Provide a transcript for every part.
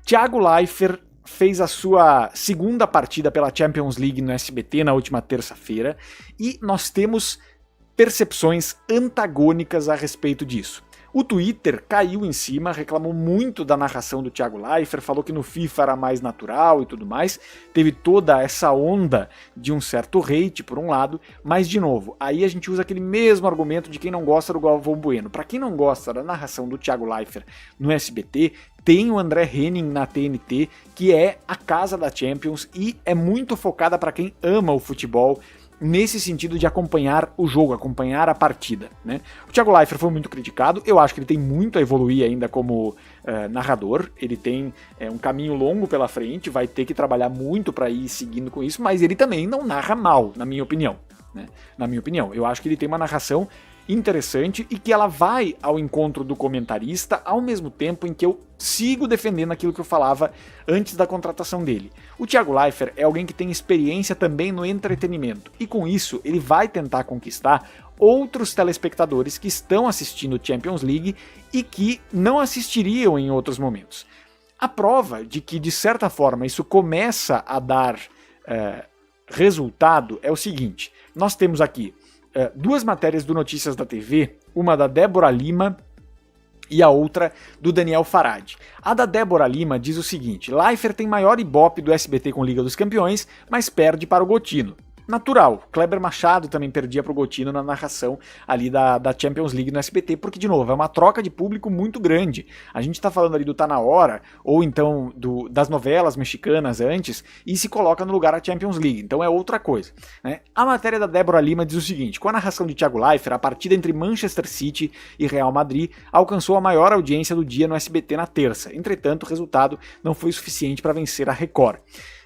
Thiago Leifert fez a sua segunda partida pela Champions League no SBT na última terça-feira e nós temos percepções antagônicas a respeito disso. O Twitter caiu em cima, reclamou muito da narração do Thiago Leifert, falou que no FIFA era mais natural e tudo mais, teve toda essa onda de um certo hate por um lado, mas de novo, aí a gente usa aquele mesmo argumento de quem não gosta do Galvão Bueno. Para quem não gosta da narração do Thiago Leifert no SBT, tem o André Henning na TNT, que é a casa da Champions e é muito focada para quem ama o futebol, nesse sentido de acompanhar o jogo, acompanhar a partida, né? O Thiago Leifert foi muito criticado, eu acho que ele tem muito a evoluir ainda como narrador, ele tem um caminho longo pela frente, vai ter que trabalhar muito para ir seguindo com isso, mas ele também não narra mal, na minha opinião, né? Na minha opinião, eu acho que ele tem uma narração interessante e que ela vai ao encontro do comentarista ao mesmo tempo em que eu sigo defendendo aquilo que eu falava antes da contratação dele. O Thiago Leifert é alguém que tem experiência também no entretenimento e com isso ele vai tentar conquistar outros telespectadores que estão assistindo Champions League e que não assistiriam em outros momentos. A prova de que de certa forma isso começa a dar resultado é o seguinte: nós temos aqui duas matérias do Notícias da TV, uma da Débora Lima e a outra do Daniel Farad. A da Débora Lima diz o seguinte: Leifert tem maior ibope do SBT com Liga dos Campeões, mas perde para o Gotino. Natural, Kleber Machado também perdia para o Gotino na narração ali da Champions League no SBT, porque, de novo, é uma troca de público muito grande. A gente está falando ali do Tá Na Hora, ou então das novelas mexicanas antes, e se coloca no lugar a Champions League, então é outra coisa, né? A matéria da Débora Lima diz o seguinte: com a narração de Thiago Leifert, a partida entre Manchester City e Real Madrid alcançou a maior audiência do dia no SBT na terça. Entretanto, o resultado não foi suficiente para vencer a Record.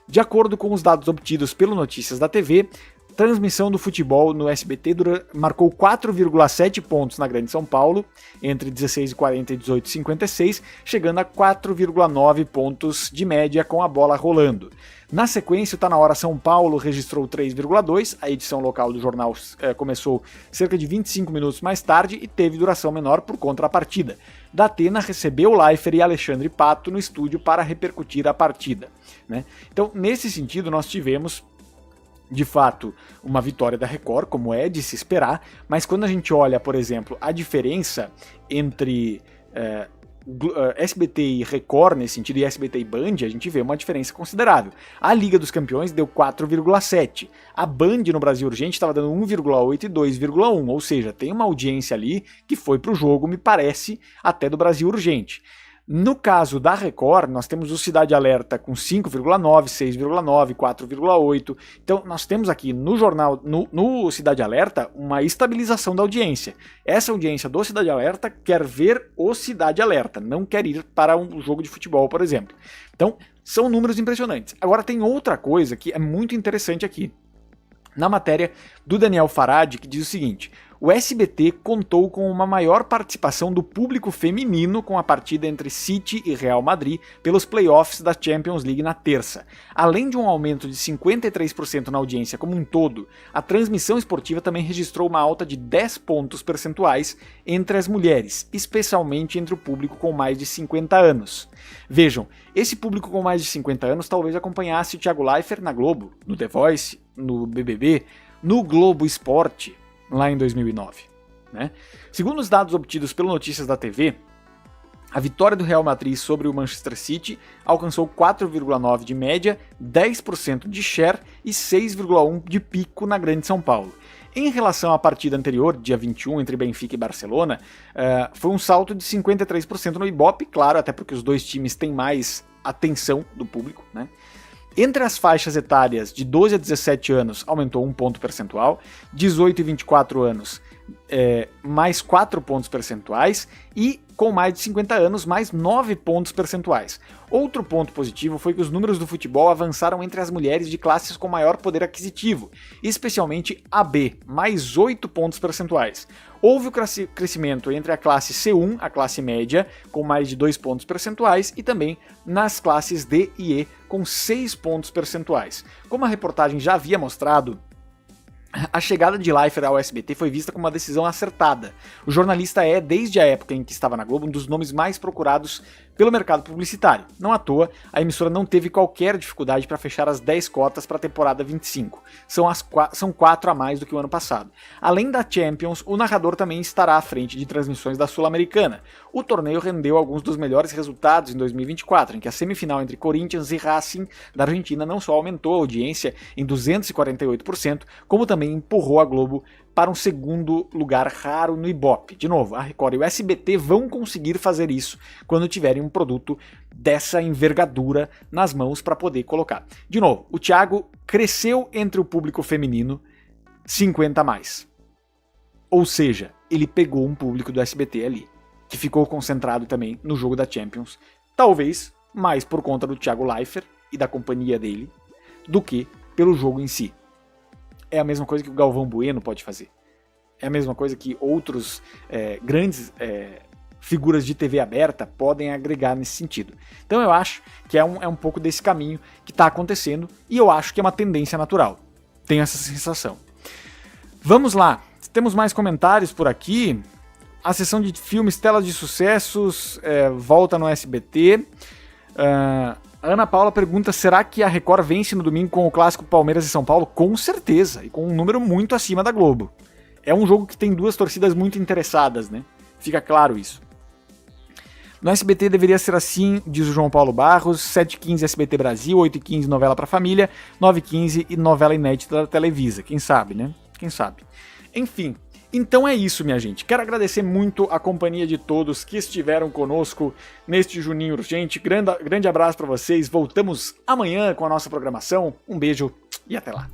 De acordo com os dados obtidos pelo Notícias da TV, transmissão do futebol no SBT marcou 4,7 pontos na Grande São Paulo, entre 16h40 e 18h56, chegando a 4,9 pontos de média com a bola rolando. Na sequência, o Tá Na Hora São Paulo registrou 3,2, a edição local do jornal começou cerca de 25 minutos mais tarde e teve duração menor por conta da partida. Datena recebeu Leifert e Alexandre Pato no estúdio para repercutir a partida, né? Então, nesse sentido, nós tivemos de fato uma vitória da Record, como é de se esperar, mas quando a gente olha, por exemplo, a diferença entre SBT e Record nesse sentido, e SBT e Band, a gente vê uma diferença considerável. A Liga dos Campeões deu 4,7, a Band no Brasil Urgente estava dando 1,8 e 2,1, ou seja, tem uma audiência ali que foi pro jogo, me parece, até do Brasil Urgente. No caso da Record, nós temos o Cidade Alerta com 5,9, 6,9, 4,8. Então nós temos aqui no jornal, no Cidade Alerta, uma estabilização da audiência. Essa audiência do Cidade Alerta quer ver o Cidade Alerta, não quer ir para um jogo de futebol, por exemplo. Então são números impressionantes. Agora tem outra coisa que é muito interessante aqui. Na matéria do Daniel Farad, que diz o seguinte: o SBT contou com uma maior participação do público feminino com a partida entre City e Real Madrid pelos playoffs da Champions League na terça. Além de um aumento de 53% na audiência como um todo, a transmissão esportiva também registrou uma alta de 10 pontos percentuais entre as mulheres, especialmente entre o público com mais de 50 anos. Vejam, esse público com mais de 50 anos talvez acompanhasse o Thiago Leifert na Globo, no The Voice, no BBB, no Globo Esporte, lá em 2009. Né? Segundo os dados obtidos pelo Notícias da TV, a vitória do Real Madrid sobre o Manchester City alcançou 4,9 de média, 10% de share e 6,1 de pico na Grande São Paulo. Em relação à partida anterior, dia 21, entre Benfica e Barcelona, foi um salto de 53% no Ibope, claro, até porque os dois times têm mais atenção do público, né? Entre as faixas etárias de 12 a 17 anos aumentou 1 ponto percentual, 18 e 24 anos mais 4 pontos percentuais e com mais de 50 anos mais 9 pontos percentuais. Outro ponto positivo foi que os números do futebol avançaram entre as mulheres de classes com maior poder aquisitivo, especialmente a B, mais 8 pontos percentuais. Houve o crescimento entre a classe C1, a classe média, com mais de 2 pontos percentuais, e também nas classes D e E, com 6 pontos percentuais. Como a reportagem já havia mostrado, a chegada de Leifert ao SBT foi vista como uma decisão acertada. O jornalista é, desde a época em que estava na Globo, um dos nomes mais procurados pelo mercado publicitário. Não à toa, a emissora não teve qualquer dificuldade para fechar as 10 cotas para a temporada 25. São 4 a mais do que o ano passado. Além da Champions, o narrador também estará à frente de transmissões da Sul-Americana. O torneio rendeu alguns dos melhores resultados em 2024, em que a semifinal entre Corinthians e Racing da Argentina não só aumentou a audiência em 248%, como também empurrou a Globo para um segundo lugar raro no Ibope. De novo, a Record e o SBT vão conseguir fazer isso quando tiverem um produto dessa envergadura nas mãos para poder colocar. De novo, o Thiago cresceu entre o público feminino 50 a mais. Ou seja, ele pegou um público do SBT ali, que ficou concentrado também no jogo da Champions, talvez mais por conta do Thiago Leifert e da companhia dele, do que pelo jogo em si. É a mesma coisa que o Galvão Bueno pode fazer. É a mesma coisa que outros grandes figuras de TV aberta podem agregar nesse sentido. Então eu acho que é um pouco desse caminho que está acontecendo e eu acho que é uma tendência natural. Tenho essa sensação. Vamos lá. Temos mais comentários por aqui. A sessão de filmes Telas de Sucessos volta no SBT. A Ana Paula pergunta, será que a Record vence no domingo com o clássico Palmeiras e São Paulo? Com certeza, e com um número muito acima da Globo. É um jogo que tem duas torcidas muito interessadas, né? Fica claro isso. No SBT deveria ser assim, diz o João Paulo Barros, 7h15 SBT Brasil, 8h15 novela pra família, 9h15 e novela inédita da Televisa. Quem sabe, né? Quem sabe. Enfim, então é isso, minha gente. Quero agradecer muito a companhia de todos que estiveram conosco neste Juninho Urgente. Grande abraço para vocês. Voltamos amanhã com a nossa programação. Um beijo e até lá.